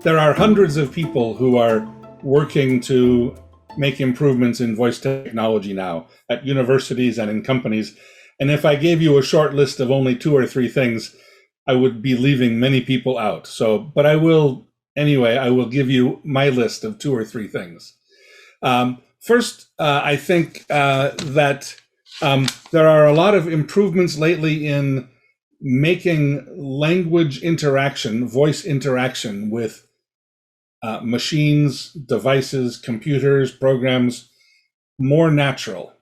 There are hundreds of people who are working to make improvements in voice technology now at universities and in companies. And if I gave you a short list of only 2 or 3 things, I would be leaving many people out. But I will, anyway, I will give you my list of 2 or 3 things. First, I think that there are a lot of improvements lately in making language interaction, voice interaction with machines, devices, computers, programs more natural,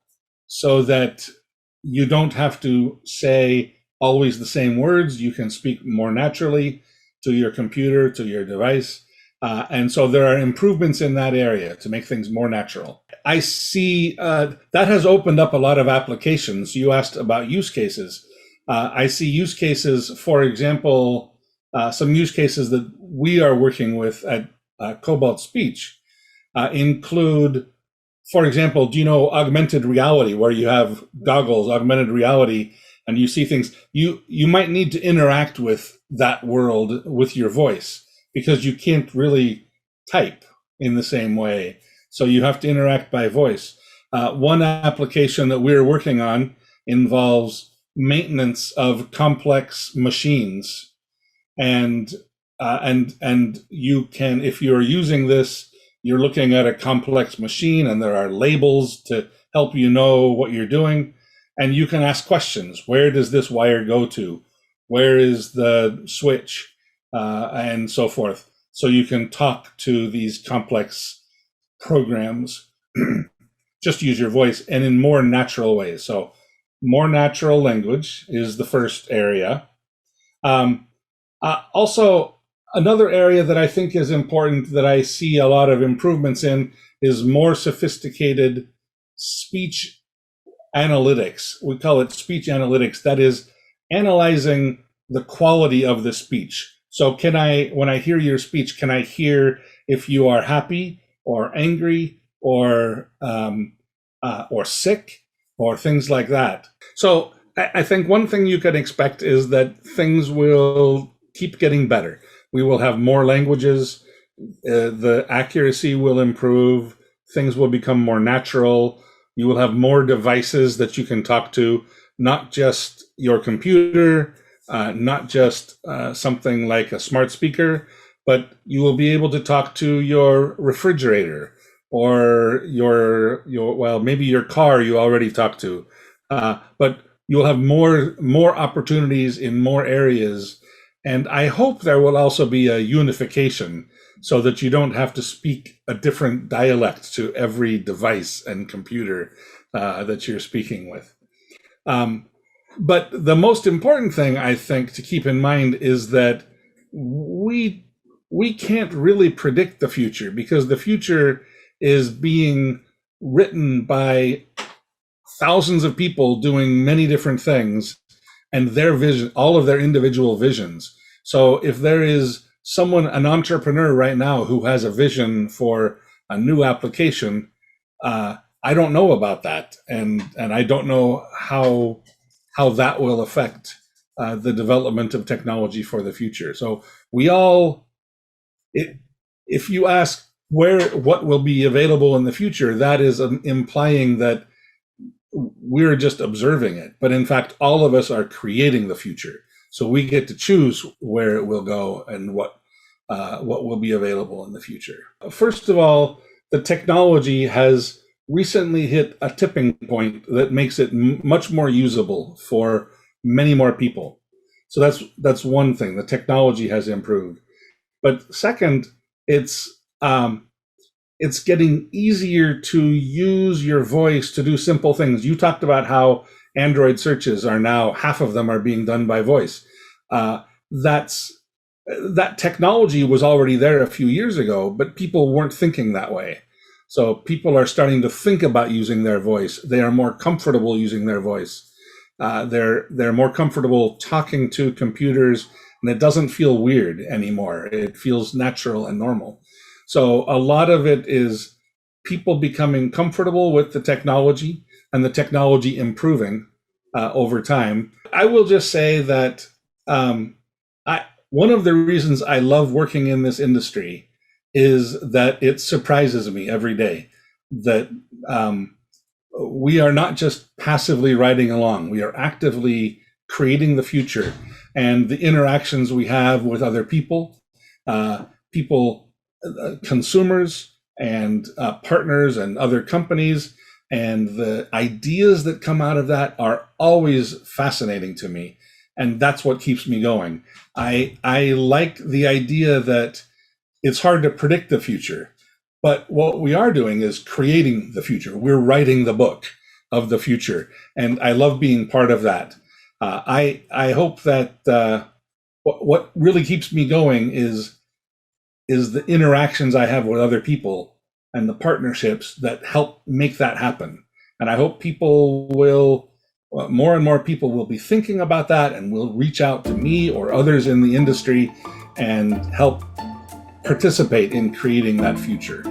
so that you don't have to say always the same words. You can speak more naturally to your computer, to your device. And so there are improvements in that area to make things more natural. I see that has opened up a lot of applications. You asked about use cases. I see use cases, for example, some use cases that we are working with at Cobalt Speech include, for example, do you know augmented reality, where you have goggles, augmented reality, and you see things? You might need to interact with that world with your voice, because you can't really type in the same way. So you have to interact by voice. One application that we're working on involves maintenance of complex machines. And you can, if you're using this, you're looking at a complex machine and there are labels to help you know what you're doing. And you can ask questions. Where does this wire go to? Where is the switch? And so forth. So you can talk to these complex programs, just use your voice and in more natural ways. So more natural language is the first area. Also, another area that I think is important, that I see a lot of improvements in, is more sophisticated speech analytics. We call it speech analytics. That is analyzing the quality of the speech. So when I hear your speech, can I hear if you are happy or angry or sick or things like that? So I think one thing you can expect is that things will keep getting better. We will have more languages, the accuracy will improve, things will become more natural. You will have more devices that you can talk to, not just your computer, not just something like a smart speaker, but you will be able to talk to your refrigerator or well, maybe your car you already talk to, but you'll have more opportunities in more areas. And I hope there will also be a unification, so that you don't have to speak a different dialect to every device and computer that you're speaking with. But the most important thing, I think, to keep in mind is that we can't really predict the future, because the future is being written by thousands of people doing many different things, and their vision, all of their individual visions. So if there is someone, an entrepreneur right now, who has a vision for a new application, I don't know about that, and I don't know how that will affect the development of technology for the future. So if you ask what will be available in the future, that is implying that we're just observing it. But in fact, all of us are creating the future. So we get to choose where it will go and what will be available in the future. First of all, the technology has recently hit a tipping point that makes it much more usable for many more people. So that's one thing. The technology has improved. But second, it's getting easier to use your voice to do simple things. You talked about how Android searches are now, half of them are being done by voice. That technology was already there a few years ago, but people weren't thinking that way. So people are starting to think about using their voice. They are more comfortable using their voice. They're more comfortable talking to computers, and it doesn't feel weird anymore. It feels natural and normal. So a lot of it is people becoming comfortable with the technology and the technology improving over time. I will just say that one of the reasons I love working in this industry is that it surprises me every day that we are not just passively riding along. We are actively creating the future, and the interactions we have with other people, consumers and partners and other companies, and the ideas that come out of that are always fascinating to me. And that's what keeps me going. I like the idea that it's hard to predict the future, but what we are doing is creating the future. We're writing the book of the future, and I love being part of that. I hope that what really keeps me going is the interactions I have with other people and the partnerships that help make that happen. And I hope more and more people will be thinking about that and will reach out to me or others in the industry and help participate in creating that future.